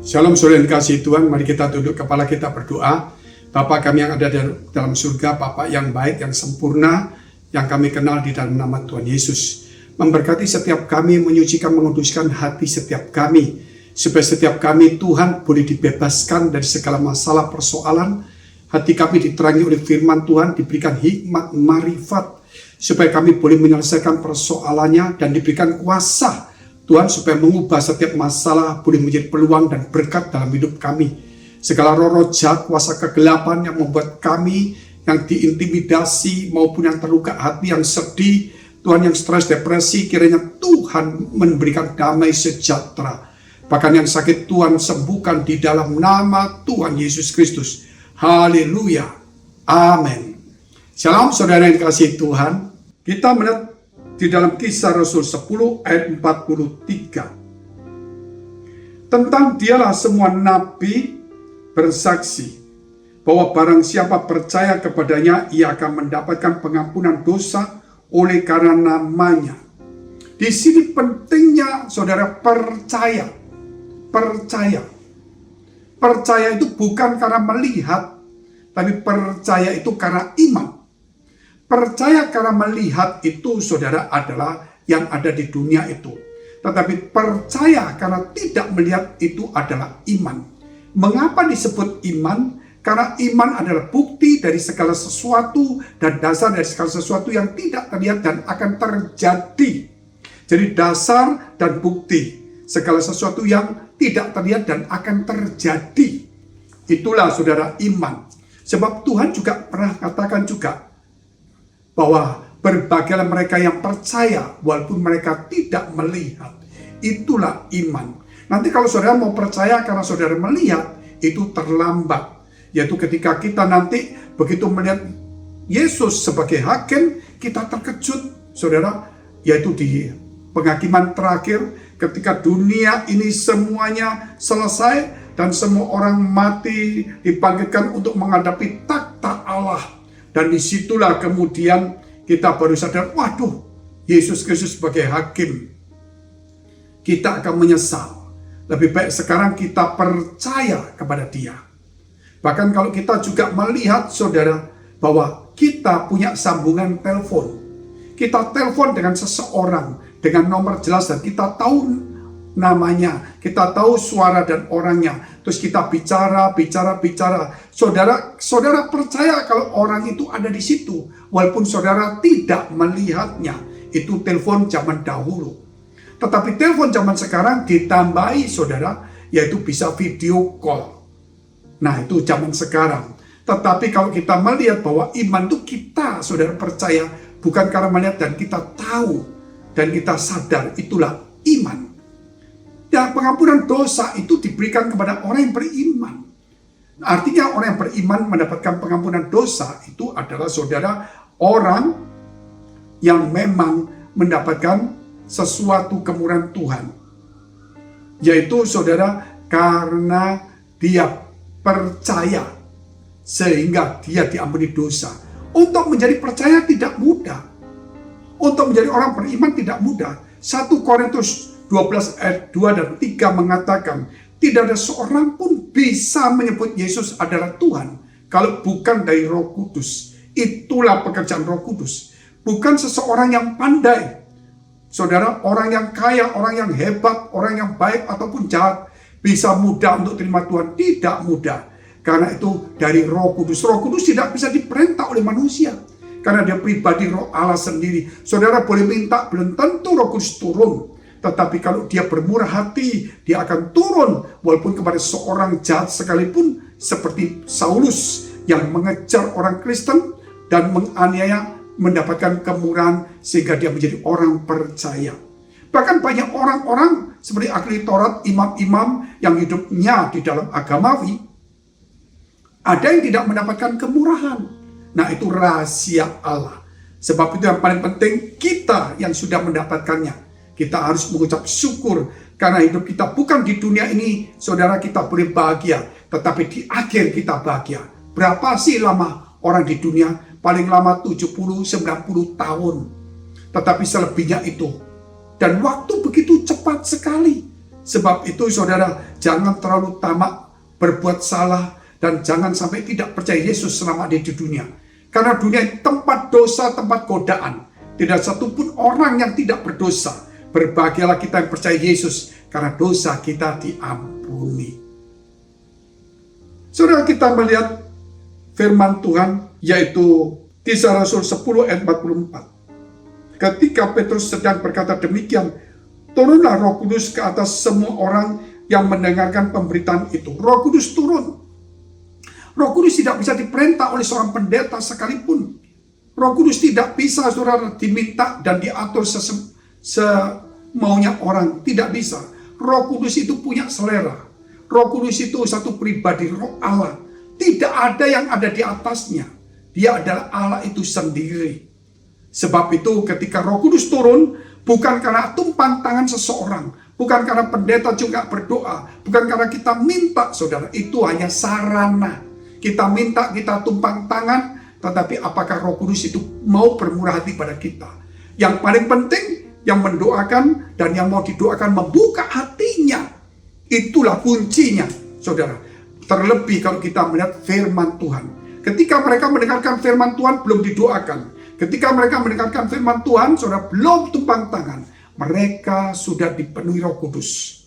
Shalom saudara yang kasih Tuhan, mari kita tunduk kepala kita berdoa. Bapa kami yang ada dalam surga, Bapa yang baik, yang sempurna, yang kami kenal di dalam nama Tuhan Yesus. Memberkati setiap kami, menyucikan, menguduskan hati setiap kami, supaya setiap kami Tuhan boleh dibebaskan dari segala masalah persoalan. Hati kami diterangi oleh firman Tuhan, diberikan hikmat, marifat, supaya kami boleh menyelesaikan persoalannya dan diberikan kuasa Tuhan supaya mengubah setiap masalah boleh menjadi peluang dan berkat dalam hidup kami. Segala roh-roh jahat, kuasa kegelapan yang membuat kami yang diintimidasi maupun yang terluka hati, yang sedih, Tuhan yang stres, depresi, kiranya Tuhan memberikan damai sejahtera. Bahkan yang sakit Tuhan sembuhkan di dalam nama Tuhan Yesus Kristus. Haleluya. Amin. Shalom saudara yang kasih Tuhan. Kita melihat di dalam Kisah Rasul 10 ayat 43. Tentang dialah semua nabi bersaksi bahwa barang siapa percaya kepadanya, ia akan mendapatkan pengampunan dosa oleh karena namanya. Di sini pentingnya saudara percaya. Percaya. Percaya itu bukan karena melihat, tapi percaya itu karena iman. Percaya karena melihat itu saudara adalah yang ada di dunia itu. Tetapi percaya karena tidak melihat itu adalah iman. Mengapa disebut iman? Karena iman adalah bukti dari segala sesuatu dan dasar dari segala sesuatu yang tidak terlihat dan akan terjadi. Jadi dasar dan bukti segala sesuatu yang tidak terlihat dan akan terjadi. Itulah saudara iman. Sebab Tuhan juga pernah katakan juga bahwa berbahagialah mereka yang percaya walaupun mereka tidak melihat. Itulah iman. Nanti kalau saudara mau percaya karena saudara melihat, itu terlambat. Yaitu ketika kita nanti begitu melihat Yesus sebagai hakim, kita terkejut saudara. Yaitu di penghakiman terakhir, ketika dunia ini semuanya selesai dan semua orang mati dibangkitkan untuk menghadapi takhta Allah. Dan disitulah kemudian kita baru sadar, waduh, Yesus Kristus sebagai hakim. Kita akan menyesal. Lebih baik sekarang kita percaya kepada Dia. Bahkan kalau kita juga melihat saudara, bahwa kita punya sambungan telepon. Kita telepon dengan seseorang, dengan nomor jelas, dan kita tahu namanya, kita tahu suara dan orangnya. Terus kita bicara. Saudara percaya kalau orang itu ada di situ, walaupun saudara tidak melihatnya. Itu telepon zaman dahulu. Tetapi telepon zaman sekarang ditambahi saudara, yaitu bisa video call. Nah itu zaman sekarang. Tetapi kalau kita melihat bahwa iman itu kita saudara percaya, bukan karena melihat dan kita tahu, dan kita sadar, itulah iman. Dan pengampunan dosa itu diberikan kepada orang yang beriman. Artinya orang yang beriman mendapatkan pengampunan dosa itu adalah saudara orang yang memang mendapatkan sesuatu kemurahan Tuhan. Yaitu saudara karena dia percaya sehingga dia diampuni dosa. Untuk menjadi percaya tidak mudah. Untuk menjadi orang beriman tidak mudah. 1 Korintus 12 ayat 2 dan 3 mengatakan, tidak ada seorang pun bisa menyebut Yesus adalah Tuhan kalau bukan dari Roh Kudus. Itulah pekerjaan Roh Kudus. Bukan seseorang yang pandai. Saudara, orang yang kaya, orang yang hebat, orang yang baik ataupun jahat bisa mudah untuk terima Tuhan. Tidak mudah. Karena itu dari Roh Kudus. Roh Kudus tidak bisa diperintah oleh manusia. Karena dia pribadi Roh Allah sendiri. Saudara boleh minta, belum tentu Roh Kudus turun. Tetapi kalau dia bermurah hati, dia akan turun walaupun kepada seorang jahat sekalipun, seperti Saulus yang mengejar orang Kristen dan menganiaya, mendapatkan kemurahan sehingga dia menjadi orang percaya. Bahkan banyak orang-orang seperti ahli Taurat, imam-imam yang hidupnya di dalam agamawi, ada yang tidak mendapatkan kemurahan. Nah itu rahasia Allah. Sebab itu yang paling penting kita yang sudah mendapatkannya. Kita harus mengucap syukur karena hidup kita bukan di dunia ini, saudara, kita boleh bahagia, tetapi di akhir kita bahagia. Berapa sih lama orang di dunia? Paling lama 70-90 tahun. Tetapi selebihnya itu. Dan waktu begitu cepat sekali. Sebab itu saudara, jangan terlalu tamak berbuat salah dan jangan sampai tidak percaya Yesus selama di dunia. Karena dunia tempat dosa, tempat godaan. Tidak satupun orang yang tidak berdosa. Berbahagialah kita yang percaya Yesus karena dosa kita diampuni. Saudara, kita melihat firman Tuhan yaitu Kisah Rasul 10 ayat 44. Ketika Petrus sedang berkata demikian, turunlah Roh Kudus ke atas semua orang yang mendengarkan pemberitaan itu. Roh Kudus turun. Roh Kudus tidak bisa diperintah oleh seorang pendeta sekalipun. Roh Kudus tidak bisa, saudara, diminta dan diatur semaunya orang. Tidak bisa. Roh Kudus itu punya selera. Roh Kudus itu satu pribadi, Roh Allah. Tidak ada yang ada di atasnya. Dia adalah Allah itu sendiri. Sebab itu ketika Roh Kudus turun, bukan karena tumpang tangan seseorang, bukan karena pendeta juga berdoa, bukan karena kita minta, saudara, itu hanya sarana. Kita minta, kita tumpang tangan, tetapi apakah Roh Kudus itu mau bermurah hati pada kita? Yang paling penting, yang mendoakan dan yang mau didoakan membuka hatinya. Itulah kuncinya, saudara. Terlebih kalau kita melihat firman Tuhan. Ketika mereka mendengarkan firman Tuhan, belum didoakan. Ketika mereka mendengarkan firman Tuhan, saudara, belum tumpang tangan. Mereka sudah dipenuhi Roh Kudus.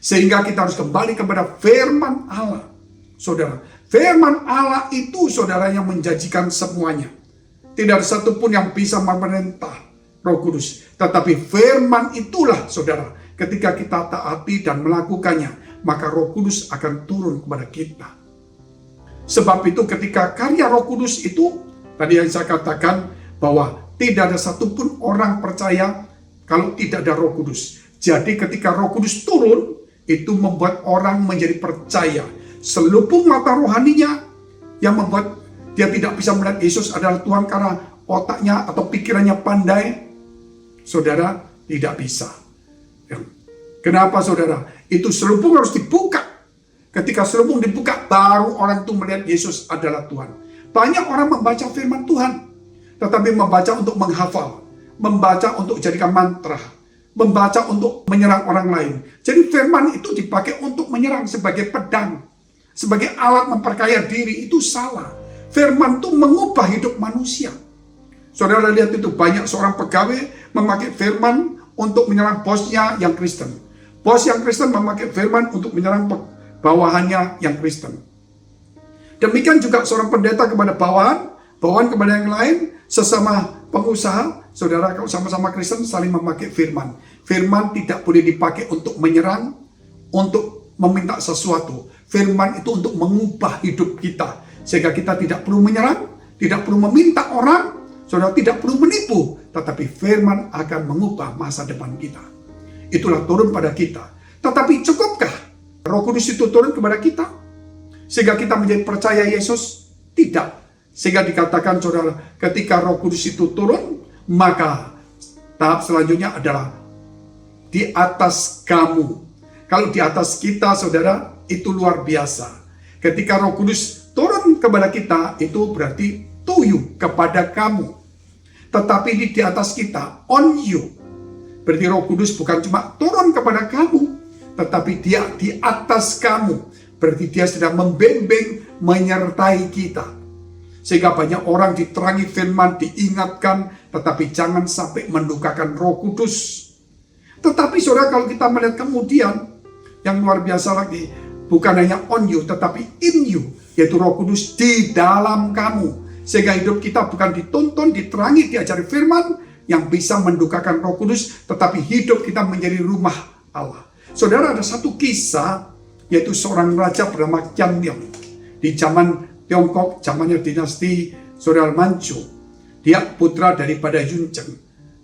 Sehingga kita harus kembali kepada firman Allah. Saudara, firman Allah itu, saudara, yang menjanjikan semuanya. Tidak ada satupun yang bisa memerintah Roh Kudus. Tetapi firman itulah, saudara, ketika kita taati dan melakukannya, maka Roh Kudus akan turun kepada kita. Sebab itu ketika karya Roh Kudus itu, tadi yang saya katakan bahwa tidak ada satupun orang percaya kalau tidak ada Roh Kudus. Jadi ketika Roh Kudus turun, itu membuat orang menjadi percaya. Selubung mata rohaninya yang membuat dia tidak bisa melihat Yesus adalah Tuhan karena otaknya atau pikirannya pandai. Saudara, tidak bisa. Kenapa, saudara? Itu selubung harus dibuka. Ketika selubung dibuka, baru orang itu melihat Yesus adalah Tuhan. Banyak orang membaca firman Tuhan, tetapi membaca untuk menghafal, membaca untuk jadikan mantra, membaca untuk menyerang orang lain. Jadi firman itu dipakai untuk menyerang sebagai pedang, sebagai alat memperkaya diri. Itu salah. Firman itu mengubah hidup manusia. Saudara lihat itu, banyak seorang pegawai memakai firman untuk menyerang bosnya yang Kristen. Bos yang Kristen memakai firman untuk menyerang bawahannya yang Kristen. Demikian juga seorang pendeta kepada bawahan kepada yang lain, sesama pengusaha. Saudara, kalau sama-sama Kristen saling memakai firman. Firman tidak boleh dipakai untuk menyerang, untuk meminta sesuatu. Firman itu untuk mengubah hidup kita, sehingga kita tidak perlu menyerang, tidak perlu meminta orang, saudara, tidak perlu menipu, tetapi firman akan mengubah masa depan kita. Itulah turun pada kita. Tetapi cukupkah Roh Kudus itu turun kepada kita sehingga kita menjadi percaya Yesus? Tidak. Sehingga dikatakan, saudara, ketika Roh Kudus itu turun, maka tahap selanjutnya adalah di atas kamu. Kalau di atas kita, saudara, itu luar biasa. Ketika Roh Kudus turun kepada kita, itu berarti to you, kepada kamu. Tetapi di atas kita, on you. Berarti Roh Kudus bukan cuma turun kepada kamu, tetapi dia di atas kamu. Berarti dia sedang membimbing, menyertai kita. Sehingga banyak orang diterangi firman, diingatkan, tetapi jangan sampai mendukakan Roh Kudus. Tetapi saudara, kalau kita melihat kemudian, yang luar biasa lagi, bukan hanya on you, tetapi in you, yaitu Roh Kudus di dalam kamu. Sehingga hidup kita bukan dituntun, diterangi, diajari firman, yang bisa mendukakan Roh Kudus, tetapi hidup kita menjadi rumah Allah. Saudara, ada satu kisah, yaitu seorang raja bernama Qian Liang. Di zaman Tiongkok, zamannya dinasti saudara Manchu. Dia putra daripada Yun Cheng.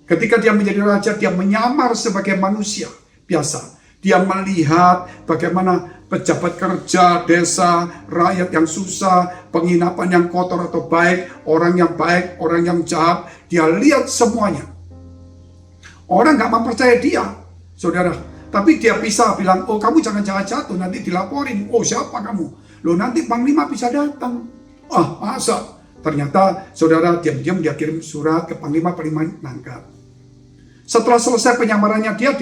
Ketika dia menjadi raja, dia menyamar sebagai manusia biasa. Dia melihat bagaimana pejabat kerja, desa, rakyat yang susah, penginapan yang kotor atau baik, orang yang jahat. Dia lihat semuanya. Orang gak mempercaya dia, saudara. Tapi dia bisa bilang, oh kamu jangan jahat-jahat, nanti dilaporin. Oh siapa kamu? Loh nanti Panglima bisa datang. Ah masa? Ternyata saudara diam-diam dia kirim surat ke Panglima nangkap. Setelah selesai penyamarannya dia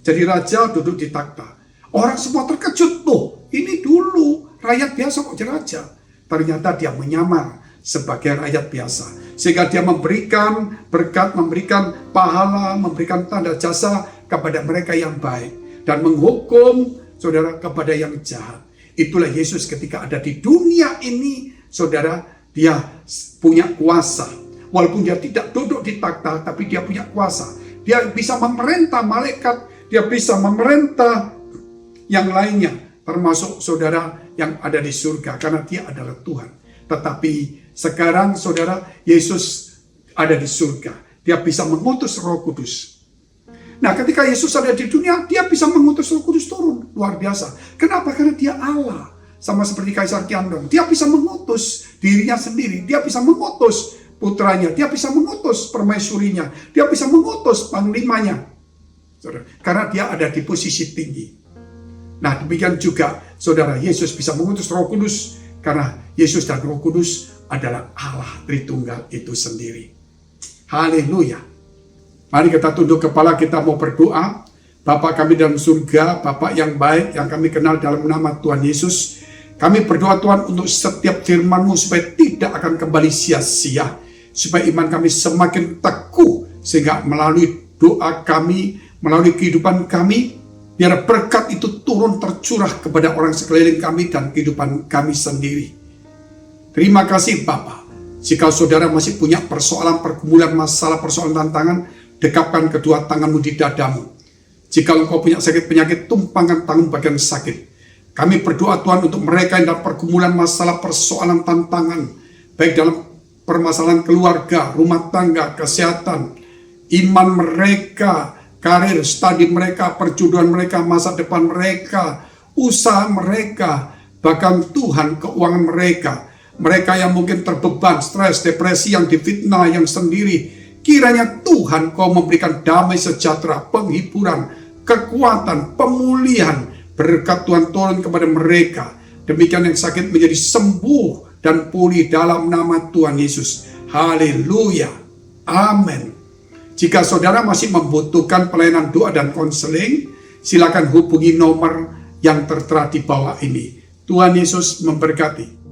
jadi raja, duduk di takhta. Orang semua terkejut, loh ini dulu rakyat biasa kok jadi raja. Ternyata dia menyamar sebagai rakyat biasa. Sehingga dia memberikan berkat, memberikan pahala, memberikan tanda jasa kepada mereka yang baik. Dan menghukum, saudara, kepada yang jahat. Itulah Yesus ketika ada di dunia ini, saudara, dia punya kuasa. Walaupun dia tidak duduk di takhta, tapi dia punya kuasa. Dia bisa memerintah malaikat, dia bisa memerintah yang lainnya, termasuk saudara yang ada di surga, karena dia adalah Tuhan. Tetapi sekarang saudara, Yesus ada di surga. Dia bisa mengutus Roh Kudus. Nah, ketika Yesus ada di dunia, dia bisa mengutus Roh Kudus turun. Luar biasa. Kenapa? Karena dia Allah. Sama seperti Kaisar Kiandong. Dia bisa mengutus dirinya sendiri. Dia bisa mengutus putranya. Dia bisa mengutus permaisurinya. Dia bisa mengutus panglimanya. Saudara, karena dia ada di posisi tinggi. Nah, demikian juga saudara, Yesus bisa mengutus Roh Kudus. Karena Yesus dan Roh Kudus adalah Allah Tritunggal itu sendiri. Haleluya. Mari kita tunduk kepala, kita mau berdoa. Bapa kami dalam surga, Bapa yang baik, yang kami kenal dalam nama Tuhan Yesus. Kami berdoa Tuhan untuk setiap firman-Mu supaya tidak akan kembali sia-sia. Supaya iman kami semakin teguh. Sehingga melalui doa kami, melalui kehidupan kami, biar berkat itu turun tercurah kepada orang sekeliling kami dan kehidupan kami sendiri. Terima kasih Bapa. Jika saudara masih punya persoalan, pergumulan, masalah, persoalan, tantangan, dekapkan kedua tanganmu di dadamu. Jika engkau punya sakit penyakit, tumpangkan tangan bagian sakit. Kami berdoa Tuhan untuk mereka yang dalam pergumulan, masalah, persoalan, tantangan, baik dalam permasalahan keluarga, rumah tangga, kesehatan, iman mereka, karir, studi mereka, perjodohan mereka, masa depan mereka, usaha mereka, bahkan Tuhan keuangan mereka. Mereka yang mungkin terbeban, stres, depresi, yang difitnah, yang sendiri. Kiranya Tuhan Kau memberikan damai sejahtera, penghiburan, kekuatan, pemulihan. Berkat Tuhan turun kepada mereka. Demikian yang sakit menjadi sembuh dan pulih dalam nama Tuhan Yesus. Haleluya. Amin. Jika saudara masih membutuhkan pelayanan doa dan konseling, silakan hubungi nomor yang tertera di bawah ini. Tuhan Yesus memberkati.